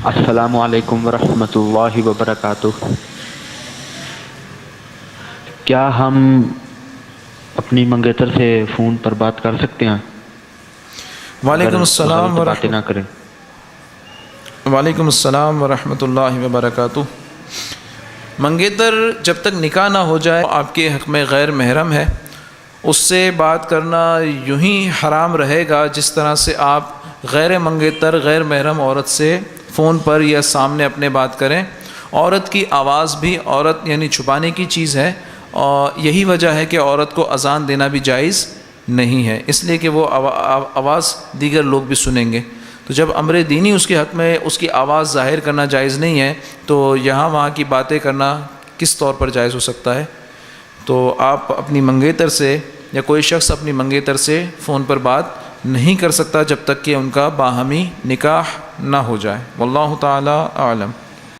السلام علیکم ورحمۃ اللہ وبرکاتہ۔ کیا ہم اپنی منگیتر سے فون پر بات کر سکتے ہیں اگر وعلیکم السلام غلط باتیں نہ کریں؟ وعلیکم السلام ورحمۃ اللہ وبرکاتہ۔ منگیتر جب تک نکاح نہ ہو جائے آپ کے حق میں غیر محرم ہے، اس سے بات کرنا یوں ہی حرام رہے گا جس طرح سے آپ غیر منگیتر غیر محرم عورت سے فون پر یا سامنے اپنے بات کریں۔ عورت کی آواز بھی عورت یعنی چھپانے کی چیز ہے، اور یہی وجہ ہے کہ عورت کو اذان دینا بھی جائز نہیں ہے، اس لیے کہ وہ آواز دیگر لوگ بھی سنیں گے۔ تو جب امر دینی اس کے حق میں اس کی آواز ظاہر کرنا جائز نہیں ہے، تو یہاں وہاں کی باتیں کرنا کس طور پر جائز ہو سکتا ہے؟ تو آپ اپنی منگیتر سے یا کوئی شخص اپنی منگیتر سے فون پر بات نہیں کر سکتا جب تک کہ ان کا باہمی نکاح نہ ہو جائے۔ واللہ تعالی اعلم۔